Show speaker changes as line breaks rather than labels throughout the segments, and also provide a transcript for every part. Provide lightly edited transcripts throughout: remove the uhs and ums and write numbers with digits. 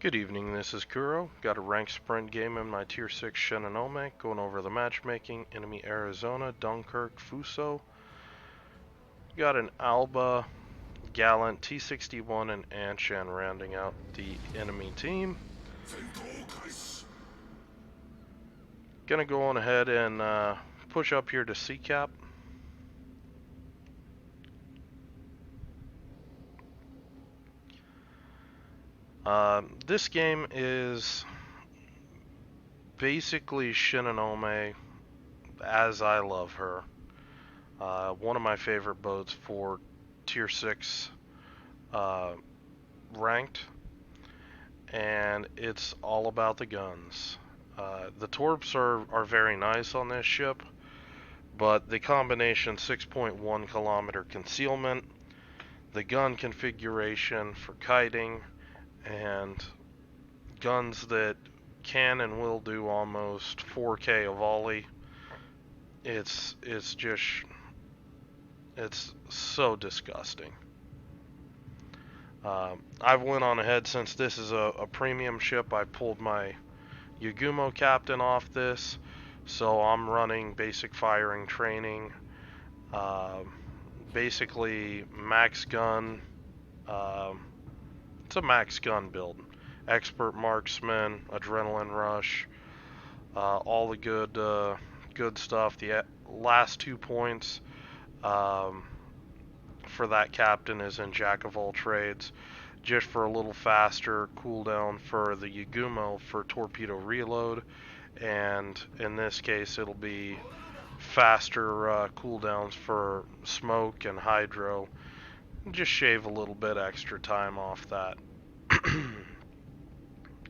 Good evening, this is Kuro. Got a ranked sprint game in my tier 6 Shinonome, going over the matchmaking, enemy Arizona, Dunkirk, Fuso. Got an Alba, Gallant, T61, and Anshan rounding out the enemy team. Gonna go on ahead and push up here to C-Cap. This game is basically Shinonome as I love her. One of my favorite boats for tier 6 ranked, and it's all about the guns. The torps are very nice on this ship, but the combination 6.1 kilometer concealment, the gun configuration for kiting, and guns that can and will do almost 4K a volley. It's so disgusting. I've went on ahead, since this is a premium ship, I pulled my Yagumo captain off this, so I'm running basic firing training, basically max gun. It's a max gun build. Expert marksman, adrenaline rush, all the good stuff. The last 2 points for that captain is in Jack of all trades, just for a little faster cooldown for the Yagumo for torpedo reload, and in this case it'll be faster cooldowns for smoke and hydro. Just shave a little bit extra time off that.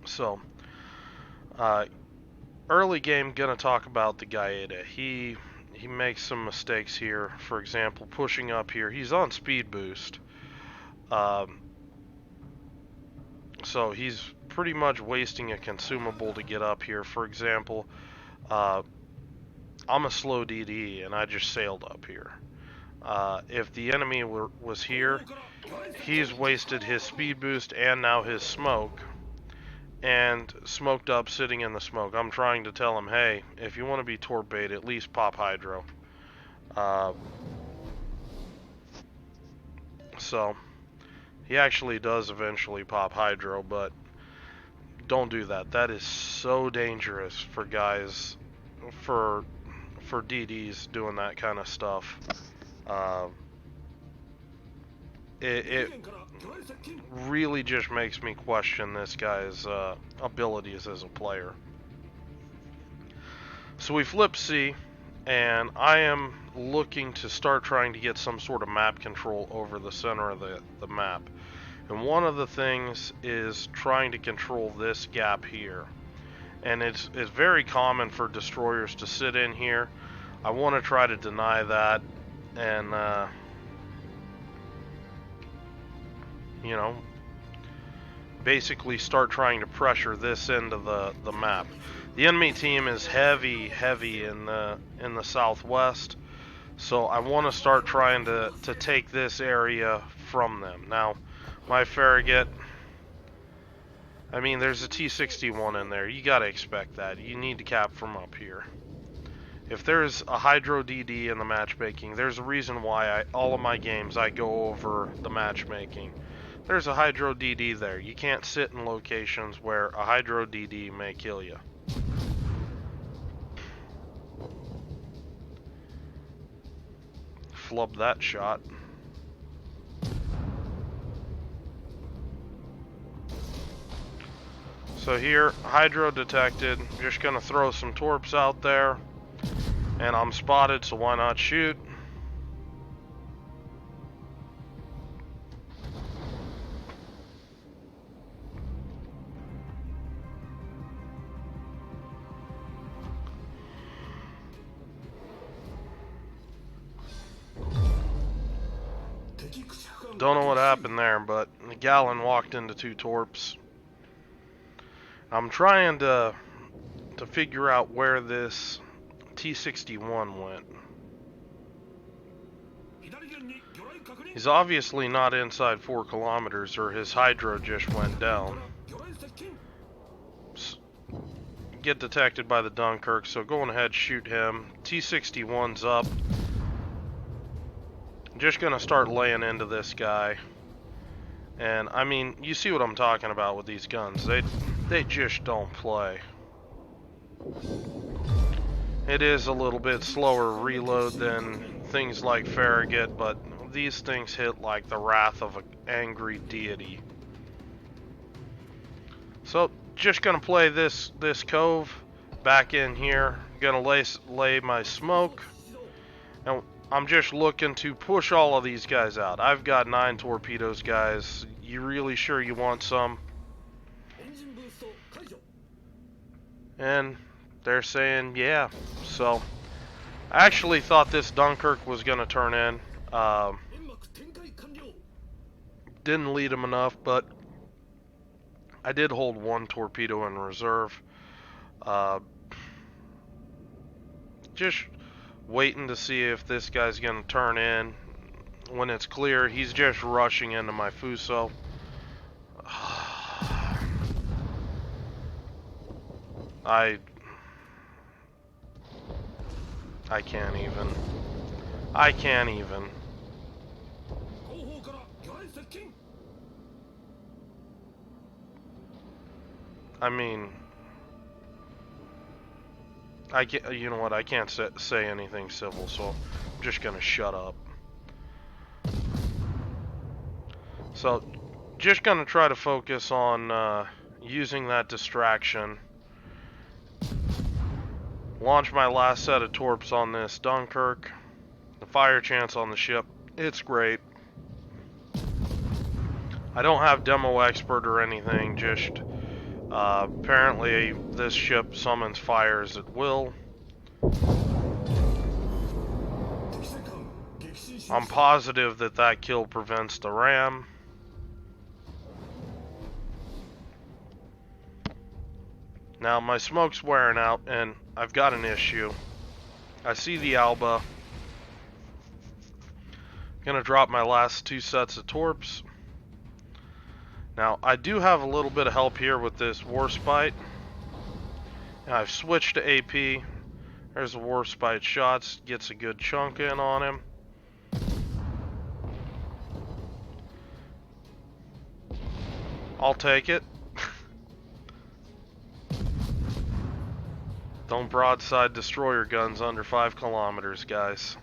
So, early game, gonna talk about the Gaeta. He makes some mistakes here. For example, pushing up here, he's on speed boost, so he's pretty much wasting a consumable to get up here. For example, I'm a slow DD and I just sailed up here. If the enemy was here, he's wasted his speed boost and now his smoke, and smoked up sitting in the smoke. I'm trying to tell him, hey, if you want to be torp bait, at least pop hydro. So he actually does eventually pop hydro, but don't do that. That is so dangerous for guys, for DDs doing that kind of stuff. It really just makes me question this guy's abilities as a player. So we flip C, and I am looking to start trying to get some sort of map control over the center of the map. And one of the things is trying to control this gap here. And it's very common for destroyers to sit in here. I want to try to deny that, and you know, basically start trying to pressure this end of the map. The enemy team is heavy in the southwest, so I want to start trying to take this area from them. Now, my Farragut, I mean, there's a T61 in there. You gotta expect that. You need to cap from up here. If there's a Hydro DD in the matchmaking, there's a reason why all of my games I go over the matchmaking. There's a Hydro DD there. You can't sit in locations where a Hydro DD may kill you. Flub that shot. So here, Hydro detected. Just gonna throw some torps out there. And I'm spotted, so why not shoot? Don't know what happened there, but the Gallon walked into 2 torps. I'm trying to figure out where this T61 went. He's obviously not inside 4 kilometers, or his hydro just went down. Get detected by the Dunkirk, so going ahead, shoot him. T-61's up. Just gonna start laying into this guy. And I mean, you see what I'm talking about with these guns. They just don't play. It is a little bit slower reload than things like Farragut, but these things hit like the wrath of an angry deity. So just gonna play this cove back in here. Gonna lay my smoke, and I'm just looking to push all of these guys out. I've got 9 torpedoes, guys. You really sure you want some? And they're saying yeah. So I actually thought this Dunkirk was gonna turn in. Didn't lead him enough, but I did hold 1 torpedo in reserve. Just waiting to see if this guy's gonna turn in. When it's clear, he's just rushing into my Fuso. I can't even. I can't even. I mean, you know what? I can't say anything civil, so I'm just gonna shut up. So, just gonna try to focus on using that distraction. Launch my last set of torps on this Dunkirk. The fire chance on the ship, it's great. I don't have demo expert or anything, just apparently this ship summons fires at will. I'm positive that kill prevents the ram. Now my smoke's wearing out and I've got an issue. I see the Alba. Gonna drop my last 2 sets of torps. Now I do have a little bit of help here with this Warspite. And I've switched to AP. There's a Warspite shots, gets a good chunk in on him. I'll take it. Don't broadside destroyer guns under 5 kilometers, guys.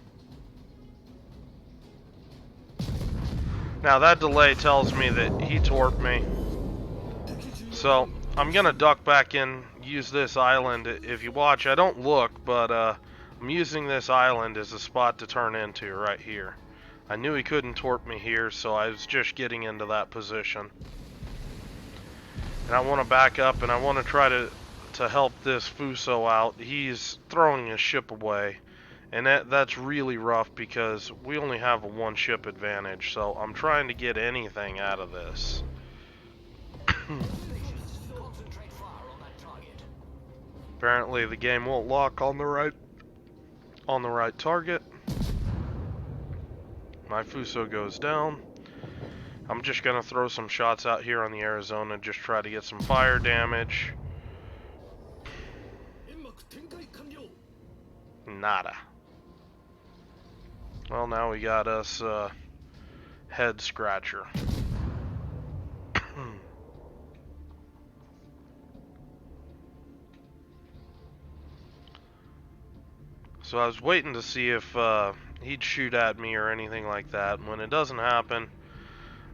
Now that delay tells me that he torped me. So I'm gonna duck back in, use this island. If you watch, I don't look, but I'm using this island as a spot to turn into right here. I knew he couldn't torp me here, so I was just getting into that position. And I want to back up and I want to try to help this Fuso out. He's throwing his ship away, and that's really rough because we only have a 1 ship advantage, so I'm trying to get anything out of this. Apparently the game won't lock on the right target. My Fuso goes down. I'm just gonna throw some shots out here on the Arizona, just try to get some fire damage. Nada. Well, now we got us head scratcher. So I was waiting to see if he'd shoot at me or anything like that. When it doesn't happen,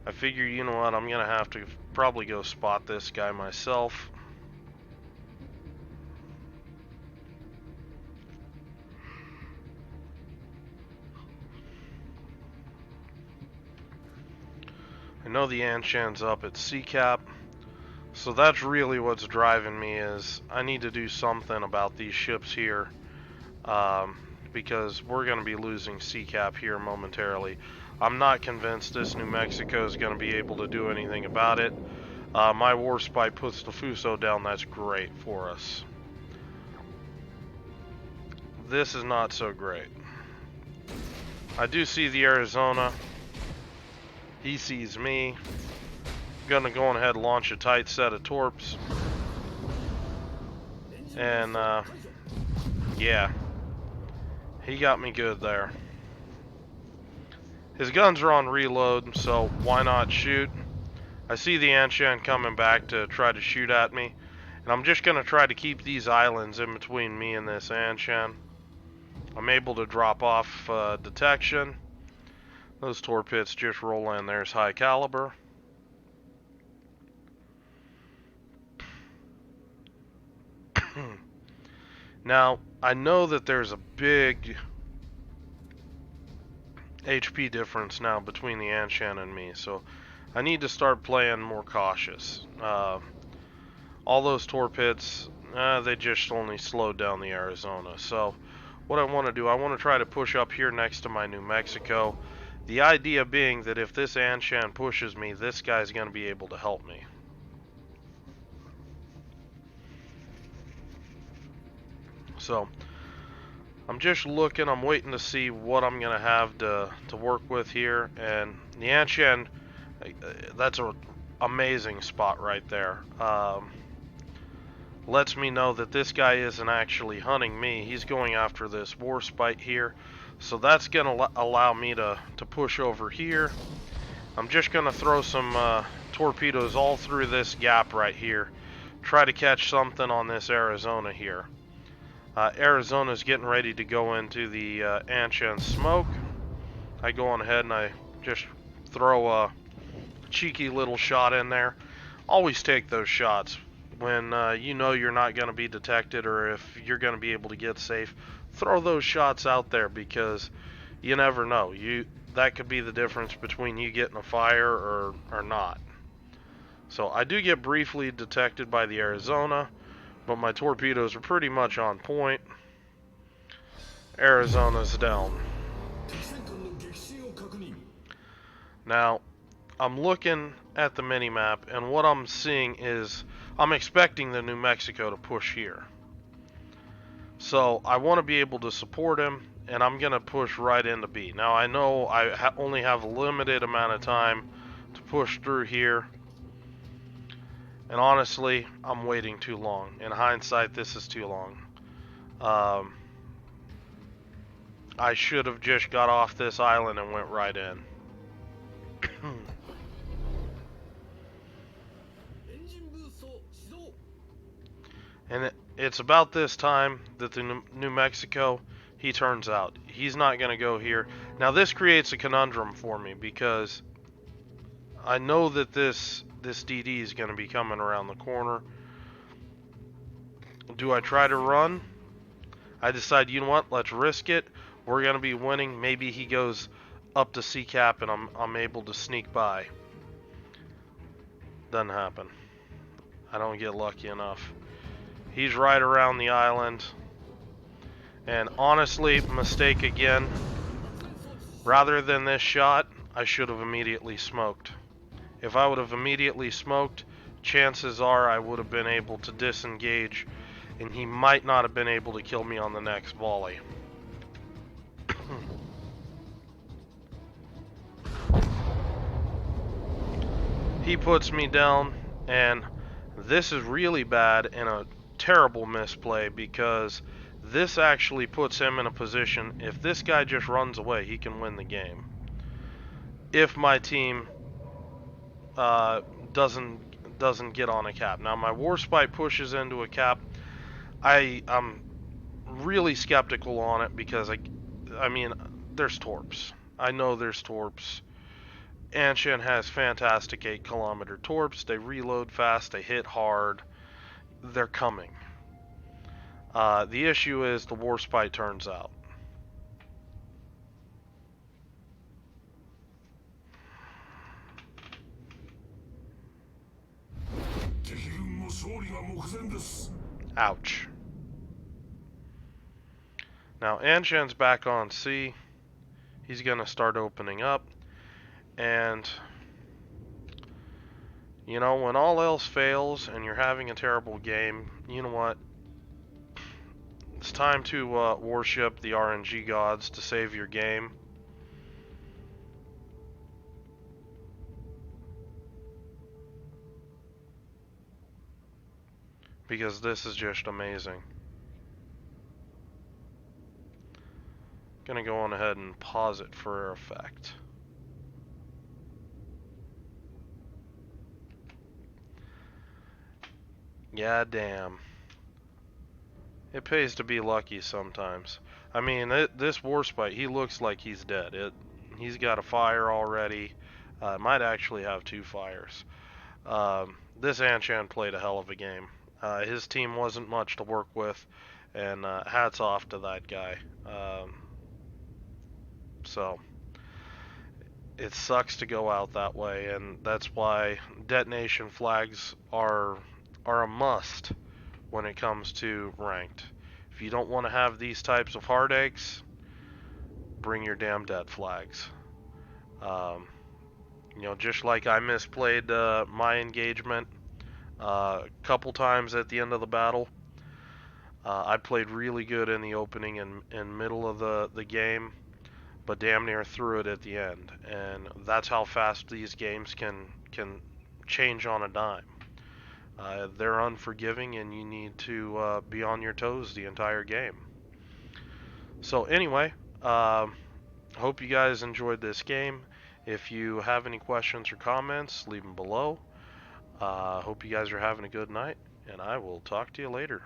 I figure, you know what, I'm gonna have to probably go spot this guy myself. I know the Anshan's up at CCAP, so that's really what's driving me, is I need to do something about these ships here, because we're going to be losing CCAP here momentarily. I'm not convinced this New Mexico is going to be able to do anything about it. My Warspite puts the Fuso down, that's great for us. This is not so great. I do see the Arizona. He sees me. gonna go ahead and launch a tight set of torps. And, yeah. He got me good there. His guns are on reload, so why not shoot? I see the Anshan coming back to try to shoot at me. And I'm just gonna try to keep these islands in between me and this Anshan. I'm able to drop off detection. Those torpedoes just roll in. There's high caliber. Now, I know that there's a big HP difference now between the Anshan and me, so I need to start playing more cautious. All those torpedoes, they just only slowed down the Arizona. So what I want to do, I want to try to push up here next to my New Mexico. The idea being that if this Anshan pushes me, this guy's going to be able to help me. So I'm just looking, I'm waiting to see what I'm going to have to work with here. And the Anshan, that's an amazing spot right there. Lets me know that this guy isn't actually hunting me. He's going after this war spite here. So that's going to allow me to push over here. I'm just going to throw some torpedoes all through this gap right here. Try to catch something on this Arizona here. Arizona's getting ready to go into the Anshan smoke. I go on ahead and I just throw a cheeky little shot in there. Always take those shots when you know you're not going to be detected, or if you're going to be able to get safe. Throw those shots out there, because you never know. That could be the difference between you getting a fire or not. So I do get briefly detected by the Arizona, but my torpedoes are pretty much on point. Arizona's down. Now, I'm looking at the mini-map, and what I'm seeing is I'm expecting the New Mexico to push here. So I want to be able to support him, and I'm going to push right into B. Now, I know I only have a limited amount of time to push through here. And honestly, I'm waiting too long. In hindsight, this is too long. I should have just got off this island and went right in. And it's about this time that the New Mexico, he turns out. He's not going to go here. Now this creates a conundrum for me, because I know that this DD is going to be coming around the corner. Do I try to run? I decide, you know what, let's risk it. We're going to be winning. Maybe he goes up to C-cap and I'm able to sneak by. Doesn't happen. I don't get lucky enough. He's right around the island. And honestly, mistake again. Rather than this shot, I should have immediately smoked. If I would have immediately smoked, chances are I would have been able to disengage, and he might not have been able to kill me on the next volley. He puts me down, and this is really bad and a terrible misplay, because this actually puts him in a position, if this guy just runs away, he can win the game. If my team doesn't get on a cap. Now my war spite pushes into a cap. I'm really skeptical on it, because I mean, there's torps. I know there's torps. Anshan has fantastic 8-kilometer torps. They reload fast. They hit hard. They're coming. The issue is the war spite turns out. Ouch. Now Anshan's back on C. He's going to start opening up. And, you know, when all else fails and you're having a terrible game, you know what? It's time to worship the RNG gods to save your game. because this is just amazing. Gonna go on ahead and pause it for effect. Yeah, damn. It pays to be lucky sometimes. I mean, this Warspite, he looks like he's dead. He's got a fire already. Might actually have 2 fires. This Anshan played a hell of a game. His team wasn't much to work with, and hats off to that guy. So it sucks to go out that way, and that's why detonation flags are a must when it comes to ranked. If you don't want to have these types of heartaches, bring your damn dead flags. Um, just like I misplayed my engagement a couple times at the end of the battle. I played really good in the opening and middle of the game, but damn near threw it at the end. And that's how fast these games can change on a dime. They're unforgiving, and you need to be on your toes the entire game. So anyway, hope you guys enjoyed this game. If you have any questions or comments, leave them below. Hope you guys are having a good night, and I will talk to you later.